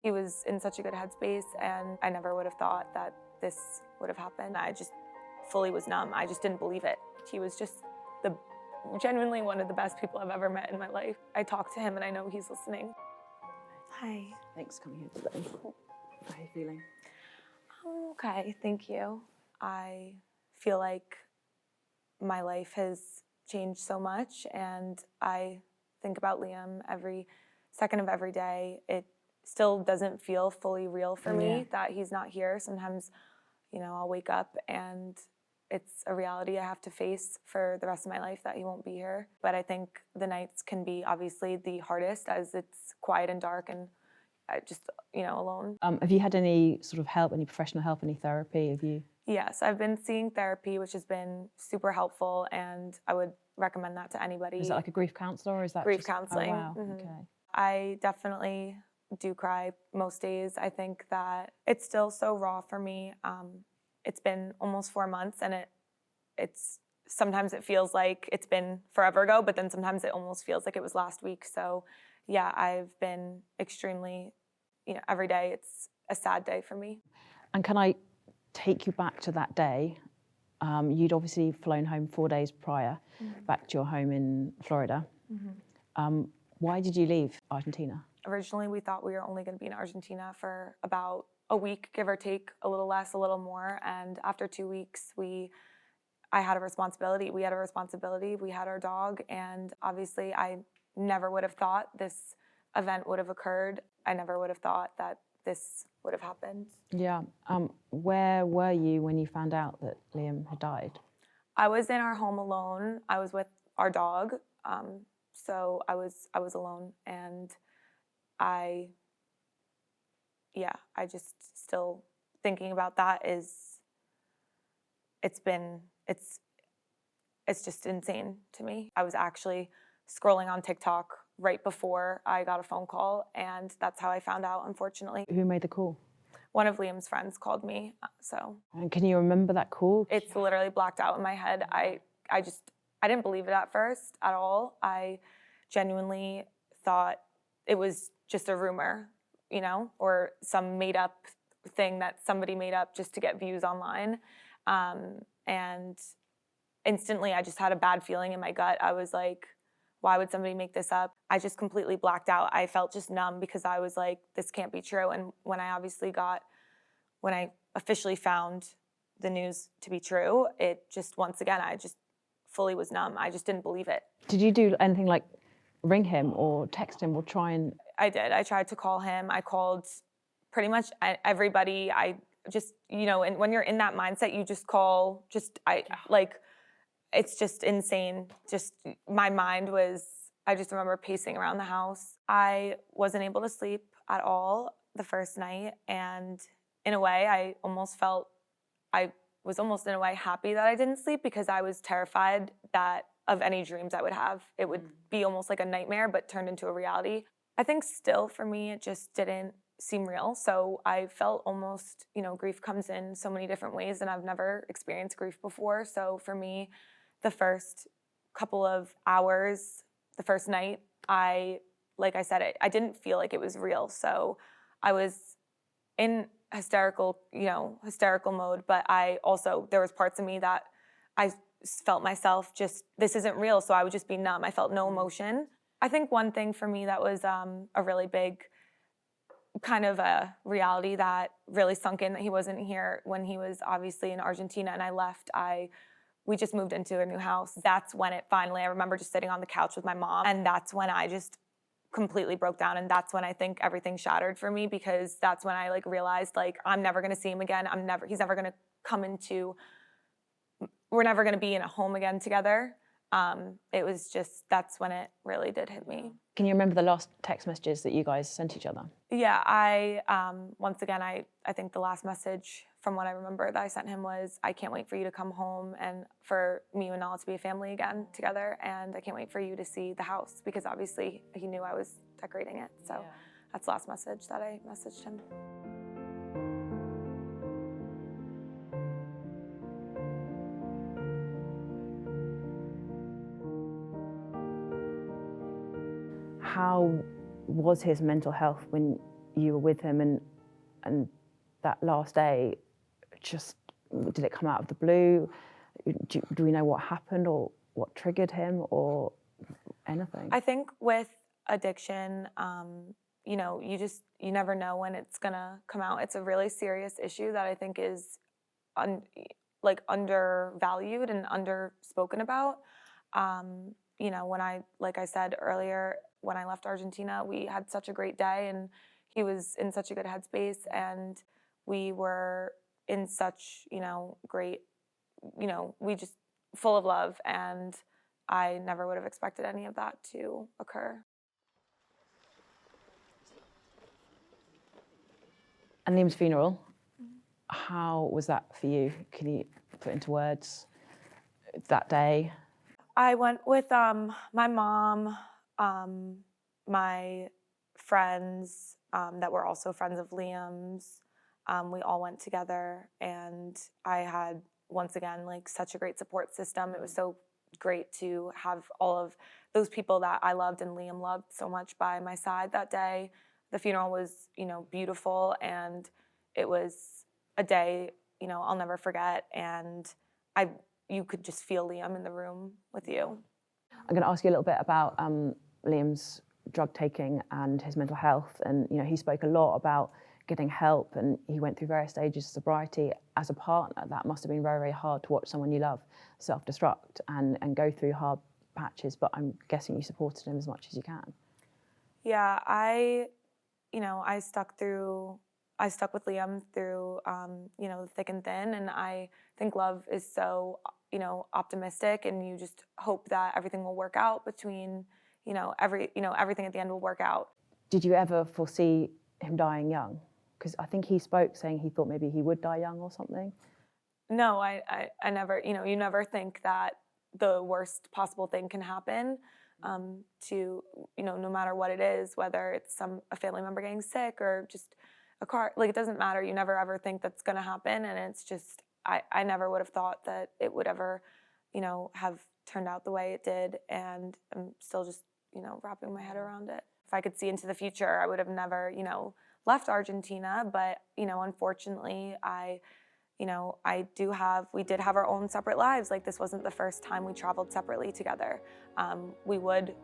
He was in such a good headspace, and I never would have thought that this would have happened. I just fully was numb. I just didn't believe it. He was just genuinely one of the best people I've ever met in my life. I talk to him and I know he's listening. Hi. Thanks for coming here today. How are you feeling? I'm okay, thank you. I feel like my life has changed so much, and I think about Liam every second of every day. It still doesn't feel fully real for me that he's not here. Sometimes, I'll wake up and it's a reality I have to face for the rest of my life that he won't be here. But I think the nights can be obviously the hardest as it's quiet and dark and I just, alone. Have you had any sort of help, any professional help, any therapy? Have you? Yes, I've been seeing therapy, which has been super helpful, and I would recommend that to anybody. Is that like a grief counsellor, or is that grief just... counseling? Oh, wow. Mm-hmm. Okay. I definitely do cry most days. I think that it's still so raw for me. It's been almost 4 months, and it's sometimes it feels like it's been forever ago, but then sometimes it almost feels like it was last week. So yeah, I've been extremely, every day it's a sad day for me. And can I take you back to that day? You'd obviously flown home 4 days prior, back to your home in Florida. Why did you leave Argentina? Originally, we thought we were only going to be in Argentina for about a week, give or take, a little less, a little more. And after 2 weeks, I had a responsibility. We had a responsibility. We had our dog. And obviously, I never would have thought this event would have occurred. I never would have thought that this would have happened. Yeah. Where were you when you found out that Liam had died? I was in our home alone. I was with our dog. So I was alone, and I just still thinking about that it's just insane to me. I was actually scrolling on TikTok right before I got a phone call, and that's how I found out, unfortunately. Who made the call? One of Liam's friends called me, so. And can you remember that call? It's literally blacked out in my head. I didn't believe it at first at all. I genuinely thought it was just a rumor, or some made up thing that somebody made up just to get views online. And instantly I just had a bad feeling in my gut. I was like, why would somebody make this up? I just completely blacked out. I felt just numb because I was like, this can't be true. And when I officially found the news to be true, it just, once again, I just fully was numb. I just didn't believe it. Did you do anything like ring him or text him or try and... I did. I tried to call him. I called pretty much everybody. I just, and when you're in that mindset, you just call, it's just insane. Just my mind was, I just remember pacing around the house. I wasn't able to sleep at all the first night. And in a way, I was almost in a way happy that I didn't sleep because I was terrified that of any dreams I would have. It would be almost like a nightmare, but turned into a reality. I think still for me, it just didn't seem real. So I felt almost, grief comes in so many different ways, and I've never experienced grief before. So for me, the first couple of hours, the first night, like I said, I didn't feel like it was real. So I was in hysterical mode, but there was parts of me that I felt myself just, this isn't real. So I would just be numb. I felt no emotion. I think one thing for me that was a really big kind of a reality that really sunk in that he wasn't here when he was obviously in Argentina and I left, we just moved into a new house. That's when it finally, I remember just sitting on the couch with my mom, and that's when I just completely broke down, and that's when I think everything shattered for me, because that's when I realized I'm never gonna see him again. He's never gonna we're never gonna be in a home again together. It was just, that's when it really did hit me. Can you remember the last text messages that you guys sent each other? Yeah, once again, I think the last message from what I remember that I sent him was, I can't wait for you to come home and for me and Nala to be a family again together, and I can't wait for you to see the house, because obviously he knew I was decorating it. So that's the last message that I messaged him. How was his mental health when you were with him, and that last day, just did it come out of the blue? Do we know what happened or what triggered him or anything? I think with addiction, you know, you never know when it's gonna come out. It's a really serious issue that I think is undervalued and underspoken about. You know, like I said earlier, when I left Argentina, we had such a great day, and he was in such a good headspace, and we were in such, you know, great, you know, we just full of love, and I never would have expected any of that to occur. And Liam's funeral, how was that for you? Can you put into words that day? I went with my mom, my friends that were also friends of Liam's. We all went together, and I had, once again, like such a great support system. It was so great to have all of those people that I loved and Liam loved so much by my side that day. The funeral was, you know, beautiful, and it was a day, you know, I'll never forget. And you could just feel Liam in the room with you. I'm going to ask you a little bit about Liam's drug taking and his mental health. And, you know, he spoke a lot about getting help, and he went through various stages of sobriety. As a partner, that must have been very, very hard to watch someone you love self-destruct and go through hard patches, but I'm guessing you supported him as much as you can. Yeah, I stuck with Liam through, you know, thick and thin, and I think love is so, you know, optimistic, and you just hope that everything will work out between, everything at the end will work out. Did you ever foresee him dying young? Because I think he spoke saying he thought maybe he would die young or something. No, I never, you never think that the worst possible thing can happen to, no matter what it is, whether it's a family member getting sick or just a car, like it doesn't matter. You never ever think that's going to happen. And it's just, I never would have thought that it would ever, have turned out the way it did. And I'm still just, wrapping my head around it. If I could see into the future, I would have never, left Argentina. But, unfortunately, we did have our own separate lives. Like, this wasn't the first time we traveled separately together. We would,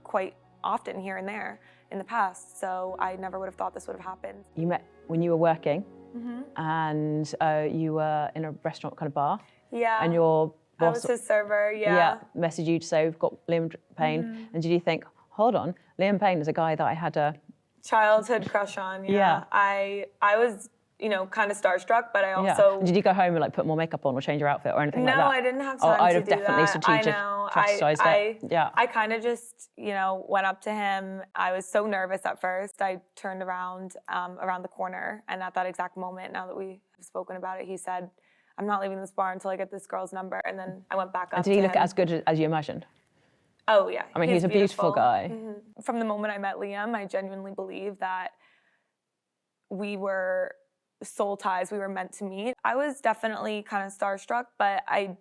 quite often here and there in the past. So I never would have thought this would have happened. You met when you were working, Mm-hmm. and you were in a restaurant kind of bar. Yeah. And your boss, I was his server, messaged you to say, we've got Liam Payne. Mm-hmm. And did you think, hold on, Liam Payne is a guy that I had a childhood crush on? Yeah. I was, kind of starstruck, but I also... Yeah. Did you go home and like put more makeup on or change your outfit or anything like that? No, I didn't have time to do that. I'd have definitely strategized it. Yeah. I kind of just, went up to him. I was so nervous at first. I turned around the corner, and at that exact moment, now that we have spoken about it, he said, I'm not leaving this bar until I get this girl's number. And then I went back up to him. And did he look as good as you imagined? Oh, yeah. I mean, he's a beautiful guy. Mm-hmm. From the moment I met Liam, I genuinely believe that we were soul ties. We were meant to meet. I was definitely kind of starstruck, but I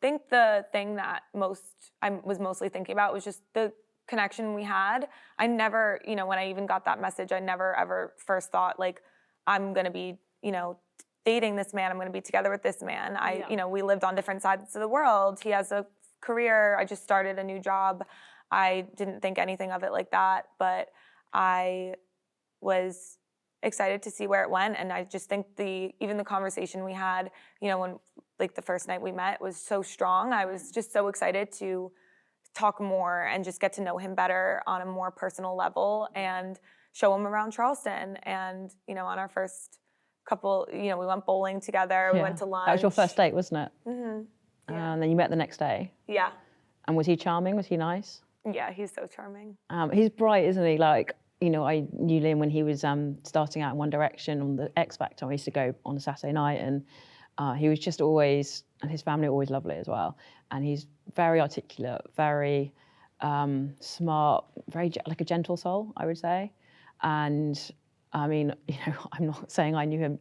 think the thing that I was mostly thinking about was just the connection we had. I never, when I even got that message, I never ever first thought like, I'm going to be, dating this man. I'm going to be together with this man. We lived on different sides of the world. He has a career. I just started a new job. I didn't think anything of it like that, but I was excited to see where it went. And I just think even the conversation we had, when like the first night we met was so strong. I was just so excited to talk more and just get to know him better on a more personal level and show him around Charleston. And, on our first couple, we went bowling together. We went to lunch. That was your first date, wasn't it? Mm-hmm. Yeah. And then you met the next day. Yeah. And was he charming? Was he nice? Yeah, he's so charming. He's bright, isn't he? Like, I knew Liam when he was starting out in One Direction on the X Factor. I used to go on a Saturday night, and he was just always, and his family were always lovely as well. And he's very articulate, very smart, very like a gentle soul, I would say. And I mean, I'm not saying I knew him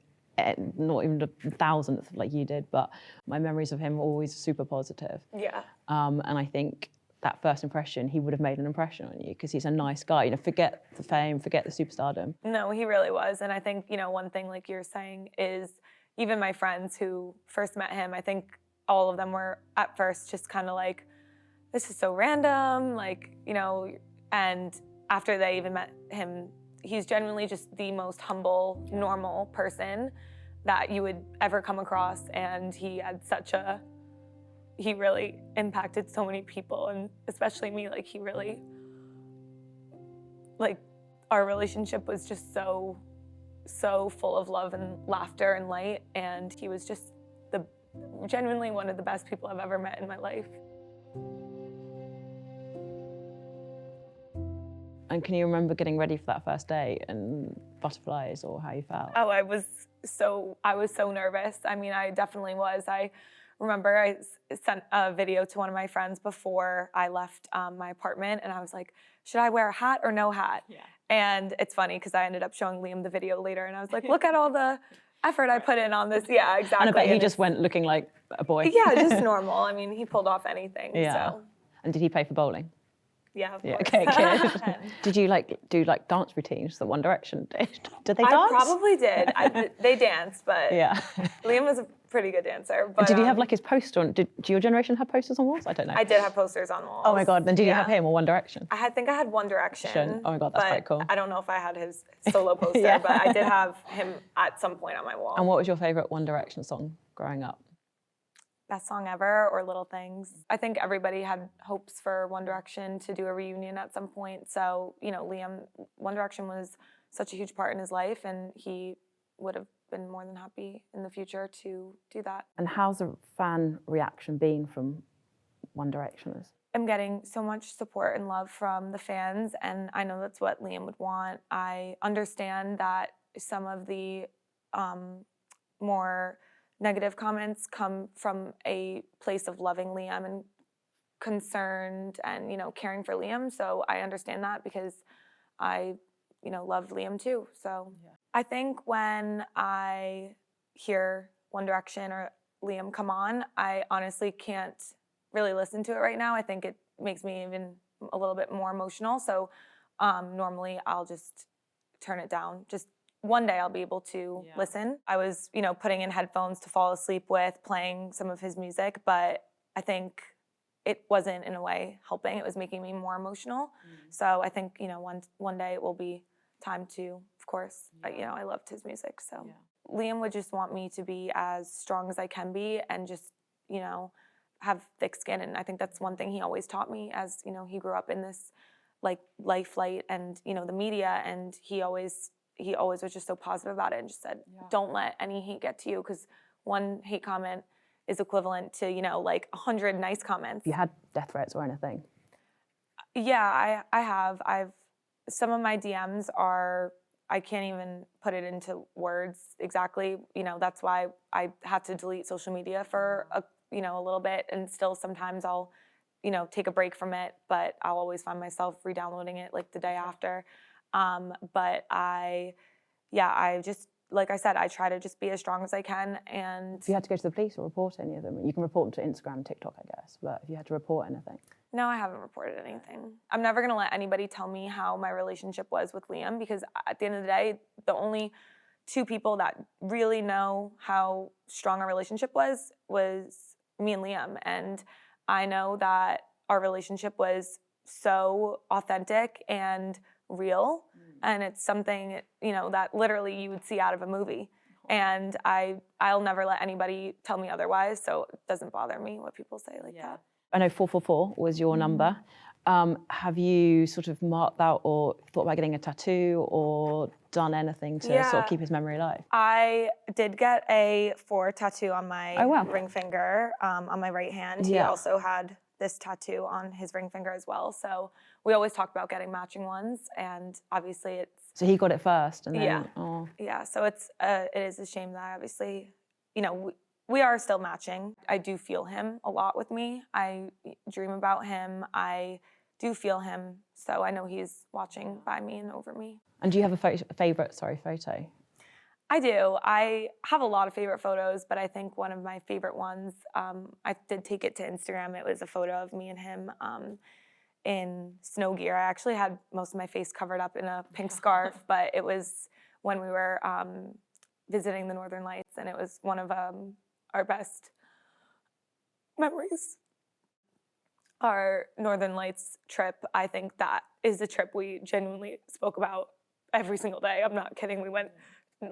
not even the 1,000th like you did, but my memories of him are always super positive. Yeah. And I think that first impression, he would have made an impression on you because he's a nice guy. You know, forget the fame, forget the superstardom. No, he really was. And I think, you know, one thing like you're saying is even my friends who first met him, I think all of them were at first just kind of like, this is so random, like, you know, and after they even met him, he's genuinely just the most humble, normal person that you would ever come across. And he had he really impacted so many people, and especially me. Like, he really, like, our relationship was just so full of love and laughter and light, and he was just genuinely one of the best people I've ever met in my life. And can you remember getting ready for that first date and butterflies, or how you felt? Oh, I was so nervous. I mean, I definitely was. I remember I sent a video to one of my friends before I left my apartment, and I was like, should I wear a hat or no hat? Yeah. And it's funny because I ended up showing Liam the video later, and I was like, look at all the effort I put in on this. Yeah, exactly. And I bet he just went looking like a boy. Yeah, just normal. I mean, he pulled off anything. Yeah. So. And did he pay for bowling? Yeah, of Yeah, course. okay, good. Did you do dance routines that One Direction did? Did they dance? I probably did. They danced, but Yeah. Liam was a pretty good dancer. But did he have like his poster on? Did your generation have posters on walls? I don't know. I did have posters on walls. Oh my God, then did you have him or One Direction? I think I had One Direction. Oh my God, that's but quite cool. I don't know if I had his solo poster, Yeah. but I did have him at some point on my wall. And what was your favourite One Direction song growing up? Best song ever or Little Things. I think everybody had hopes for One Direction to do a reunion at some point. So, you know, Liam, One Direction was such a huge part in his life, and he would have been more than happy in the future to do that. And how's the fan reaction been from One Directioners? I'm getting so much support and love from the fans, and I know that's what Liam would want. I understand that some of the more negative comments come from a place of loving Liam and concerned and, you know, caring for Liam. So I understand that because I, you know, love Liam too. So yeah. I think when I hear One Direction or Liam come on, I honestly can't really listen to it right now. I think it makes me even a little bit more emotional. So normally I'll just turn it down. Just one day I'll be able to listen. I was, you know, putting in headphones to fall asleep with, playing some of his music, but I think it wasn't in a way helping. It was making me more emotional. So I think, you know, one day it will be time to, of course, you know, I loved his music. So Liam would just want me to be as strong as I can be and just, you know, have thick skin. And I think that's one thing he always taught me, as, you know, he grew up in this like life light and, you know, the media, and he always was just so positive about it and just said, don't let any hate get to you, because one hate comment is equivalent to, you know, like 100 nice comments. You had death threats or anything? Yeah, I have. Some of my DMs are, I can't even put it into words exactly. You know, that's why I had to delete social media for a little bit, and still sometimes I'll, you know, take a break from it, but I'll always find myself re-downloading it like the day after. But I just, like I said, I try to just be as strong as I can. And if you had to go to the police or report any of them, you can report them to Instagram, TikTok, I guess, but if you had to report anything? No, I haven't reported anything. I'm never gonna let anybody tell me how my relationship was with Liam, because at the end of the day, the only two people that really know how strong our relationship was me and Liam. And I know that our relationship was so authentic and real, and it's something, you know, that literally you would see out of a movie. And I'll never let anybody tell me otherwise, so it doesn't bother me what people say like that. I know 444 was your number. Have you sort of marked out or thought about getting a tattoo or done anything to sort of keep his memory alive? I did get a 4 tattoo on my Oh, wow. ring finger, on my right hand. He also had this tattoo on his ring finger as well. So we always talk about getting matching ones, and obviously it's... So he got it first and then... Yeah, so it is a shame that obviously, you know, we are still matching. I do feel him a lot with me. I dream about him. I do feel him. So I know he's watching by me and over me. And do you have a favourite photo? I do. I have a lot of favorite photos, but I think one of my favorite ones, I did take it to Instagram. It was a photo of me and him in snow gear. I actually had most of my face covered up in a pink scarf, but it was when we were visiting the Northern Lights, and it was one of our best memories. Our Northern Lights trip, I think that is a trip we genuinely spoke about every single day. I'm not kidding. We went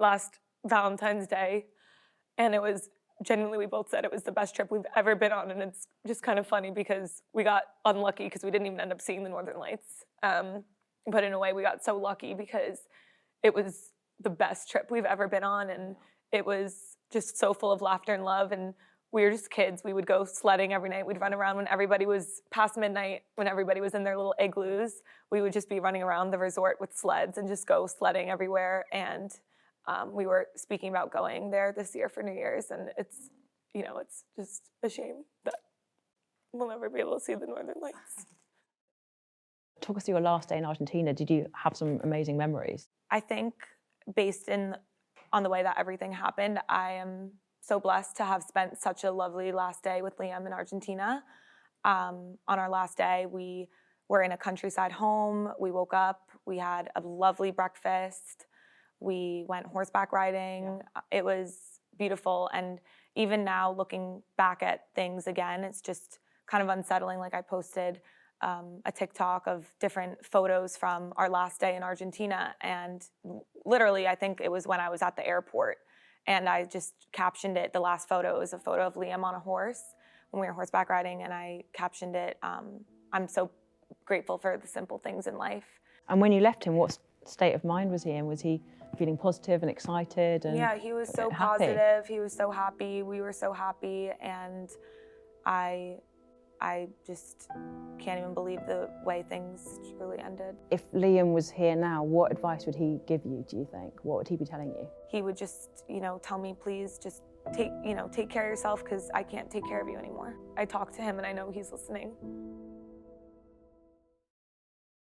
last Valentine's Day, and it was genuinely, we both said it was the best trip we've ever been on, and it's just kind of funny because we got unlucky because we didn't even end up seeing the Northern Lights. But in a way, we got so lucky because it was the best trip we've ever been on, and it was just so full of laughter and love, and we were just kids. We would go sledding every night. We'd run around when everybody was past midnight, when everybody was in their little igloos. We would just be running around the resort with sleds and just go sledding everywhere, and we were speaking about going there this year for New Year's, and it's, you know, it's just a shame that we'll never be able to see the Northern Lights. Talk us through your last day in Argentina. Did you have some amazing memories? I think based on the way that everything happened, I am so blessed to have spent such a lovely last day with Liam in Argentina. On our last day, we were in a countryside home. We woke up, we had a lovely breakfast. We went horseback riding. It was beautiful. And even now, looking back at things again, it's just kind of unsettling. Like, I posted a TikTok of different photos from our last day in Argentina. And literally, I think it was when I was at the airport. And I just captioned it. The last photo is a photo of Liam on a horse when we were horseback riding. And I captioned it, I'm so grateful for the simple things in life. And when you left him, what state of mind was he in? Was he feeling positive and excited? And yeah, he was so positive. He was so happy. We were so happy. And I just can't even believe the way things truly ended. If Liam was here now, what advice would he give you, do you think? What would he be telling you? He would just, tell me, please just take care of yourself, because I can't take care of you anymore. I talk to him and I know he's listening.